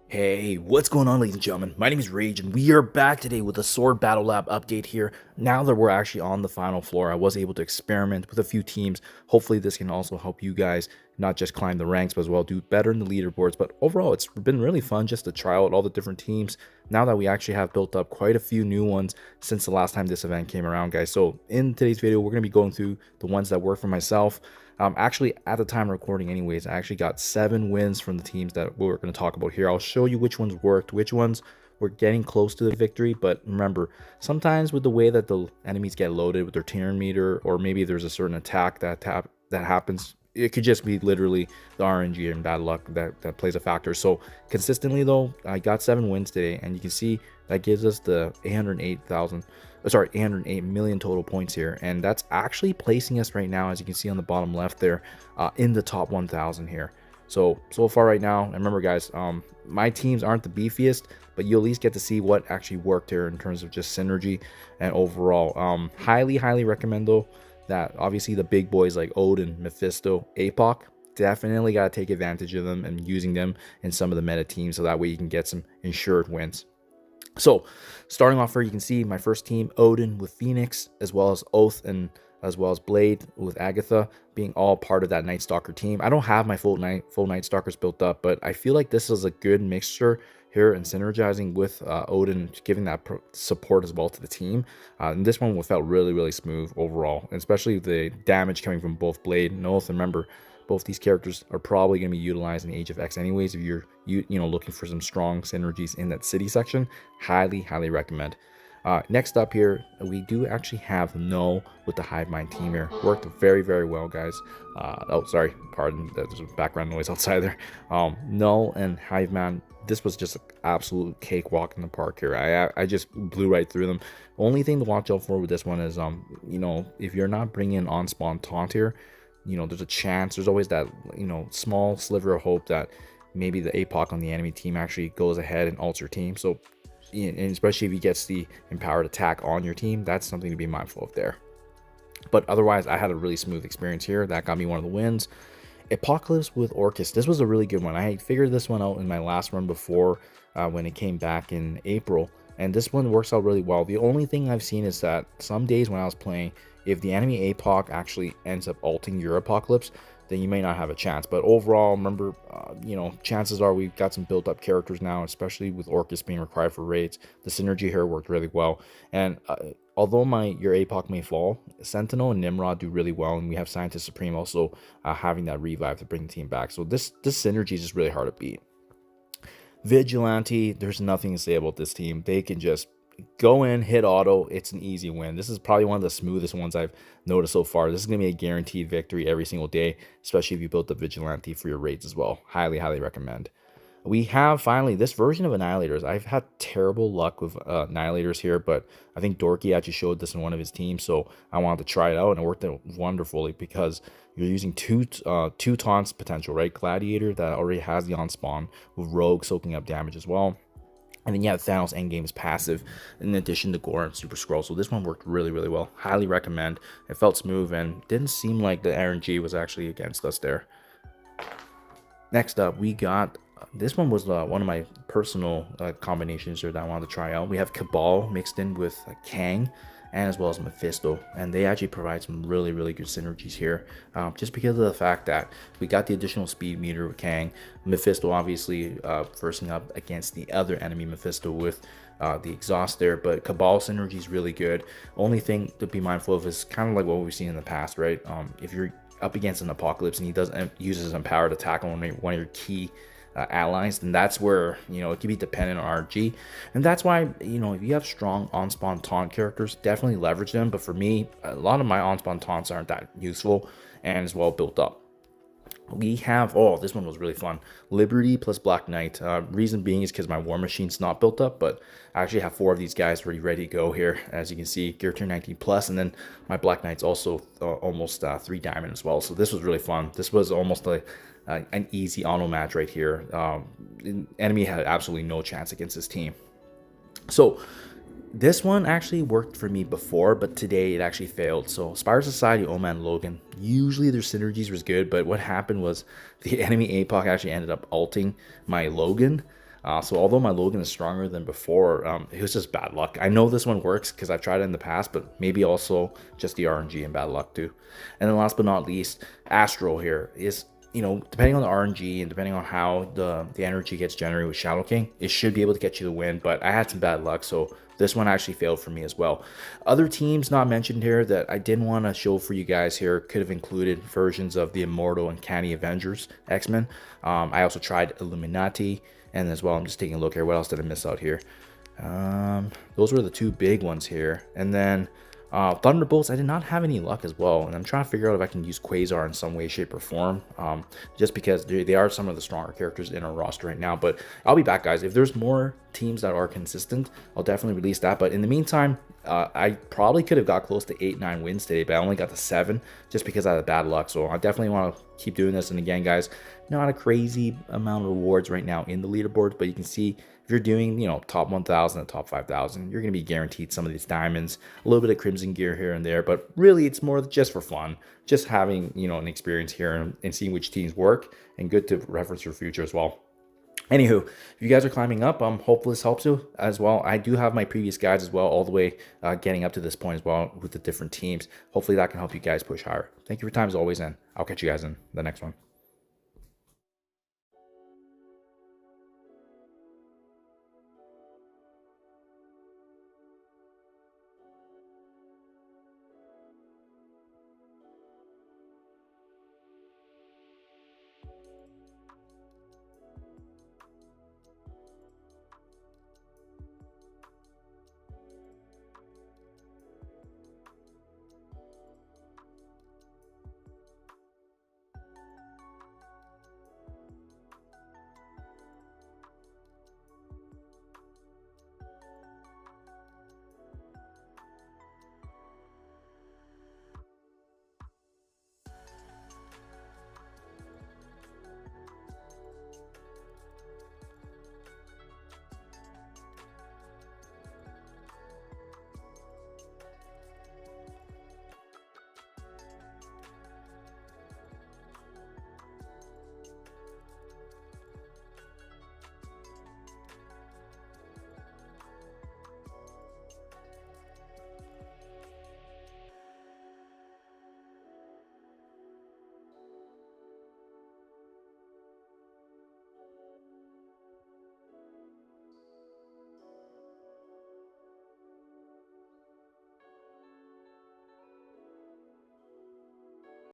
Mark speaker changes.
Speaker 1: Hey, what's going on, ladies and gentlemen? My name is Rage, and we are back today with a S.W.O.R.D Battle Lab update here. Now that we're actually on the final floor, I was able to experiment with a few teams. Hopefully, this can also help you guys not just climb the ranks, but as well do better in the leaderboards. But overall, it's been really fun just to try out all the different teams. Now that we actually have built up quite a few new ones since the last time this event came around, guys. So in today's video, we're going to be going through the ones that work for myself. Actually, at the time of recording anyways, I actually got 7 wins from the teams that we're going to talk about here. I'll show you which ones worked, which ones were getting close to the victory. But remember, sometimes with the way that the enemies get loaded with their turn meter, or maybe there's a certain attack that happens, it could just be literally the RNG and bad luck that plays a factor. So consistently though, I got 7 wins today, and you can see that gives us the 808 million total points here, and that's actually placing us right now, as you can see on the bottom left there, in the top 1,000 here. So far right now, and remember guys, my teams aren't the beefiest, but you at least get to see what actually worked here in terms of just synergy and overall. Highly recommend though that obviously the big boys like Odin, Mephisto, Apoc, definitely got to take advantage of them and using them in some of the meta teams, so that way you can get some insured wins. So starting off here, you can see my first team, Odin with Phoenix, as well as Oath and as well as Blade with Agatha, being all part of that Night Stalker team. I don't have my full Night Stalkers built up, but I feel like this is a good mixture here and synergizing with Odin, giving that support as well to the team. And this one felt really smooth overall, especially the damage coming from both Blade and Oath. And remember, both these characters are probably going to be utilized in Age of X anyways. If you're looking for some strong synergies in that city section, highly recommend. Next up here, we do actually have Null with the Hive Mind team here. Worked very well, guys. Oh, sorry, pardon, there's a background noise outside there. Null and Hive Mind, this was just an absolute cakewalk in the park here. I just blew right through them. Only thing to watch out for with this one is, if you're not bringing on spawn taunt here, there's a chance, there's always that, small sliver of hope that maybe the APOC on the enemy team actually goes ahead and ults your team. So, and especially if he gets the empowered attack on your team, that's something to be mindful of there. But otherwise, I had a really smooth experience here. That got me one of the wins. Apocalypse with Orcus. This was a really good one. I figured this one out in my last run before when it came back in April. And this one works out really well. The only thing I've seen is that some days when I was playing, if the enemy APOC actually ends up ulting your Apocalypse, then you may not have a chance. But overall, remember, chances are we've got some built up characters now, especially with Orcus being required for raids. The synergy here worked really well. And although your APOC may fall, Sentinel and Nimrod do really well, and we have Scientist Supreme also having that revive to bring the team back. So this synergy is just really hard to beat. Vigilante, there's nothing to say about this team. They can just go in, hit auto, it's an easy win. This is probably one of the smoothest ones I've noticed so far. This is going to be a guaranteed victory every single day, especially if you built the Vigilante for your raids as well. Highly recommend. We have finally this version of Annihilators. I've had terrible luck with Annihilators here, but I think Dorky actually showed this in one of his teams, so I wanted to try it out, and it worked out wonderfully because you're using two taunts potential, right? Gladiator that already has the on spawn, with Rogue soaking up damage as well. And then you have Thanos Endgame's passive, in addition to Gore and Super Scroll. So this one worked really well. Highly recommend. It felt smooth and didn't seem like the RNG was actually against us there. Next up, we got, this one was one of my personal combinations here that I wanted to try out. We have Cabal mixed in with Kang, and as well as Mephisto, and they actually provide some really good synergies here, just because of the fact that we got the additional speed meter with Kang. Mephisto obviously versing up against the other enemy Mephisto with the exhaust there, but Cabal synergy is really good. Only thing to be mindful of is kind of like what we've seen in the past, right? If you're up against an Apocalypse and he doesn't use his empowered attack on one of your key allies, then that's where it can be dependent on RG. And that's why if you have strong on spawn taunt characters, definitely leverage them. But for me, a lot of my on spawn taunts aren't that useful and as well built up. We have, this one was really fun, Liberty plus Black Knight. Reason being is because my War Machine's not built up, but I actually have 4 of these guys ready to go here. As you can see, Gear Tier 19 plus, and then my Black Knight's also almost 3 diamond as well. So this was really fun. This was almost like an easy auto match right here. Enemy had absolutely no chance against this team. So this one actually worked for me before, but today it actually failed. So Spire Society, Oman, Logan, usually their synergies was good, but what happened was the enemy APOC actually ended up ulting my Logan. So although my Logan is stronger than before, it was just bad luck. I know this one works because I've tried it in the past, but maybe also just the RNG and bad luck too. And then last but not least, Astro here is, you know, depending on the RNG and depending on how the energy gets generated with Shadow King, it should be able to get you the win, but I had some bad luck, so this one actually failed for me as well. Other teams not mentioned here that I didn't want to show for you guys here could have included versions of the Immortal and Canny Avengers X-Men. I also tried Illuminati, and as well, I'm just taking a look here. What else did I miss out here? Those were the two big ones here. And then Thunderbolts, I did not have any luck as well, and I'm trying to figure out if I can use Quasar in some way, shape, or form, just because they are some of the stronger characters in our roster right now. But I'll be back, guys. If there's more teams that are consistent, I'll definitely release that. But in the meantime, I probably could have got close to 8-9 wins today, but I only got to 7 just because I had bad luck. So I definitely want to keep doing this. And again, guys, not a crazy amount of rewards right now in the leaderboards, but you can see if you're doing, you know, top 1,000 and top 5,000, you're going to be guaranteed some of these diamonds, a little bit of crimson gear here and there, but really it's more just for fun, just having, you know, an experience here and seeing which teams work, and good to reference your future as well. Anywho, if you guys are climbing up, hopefully this helps you as well. I do have my previous guides as well, all the way getting up to this point as well with the different teams. Hopefully that can help you guys push higher. Thank you for your time as always, and I'll catch you guys in the next one.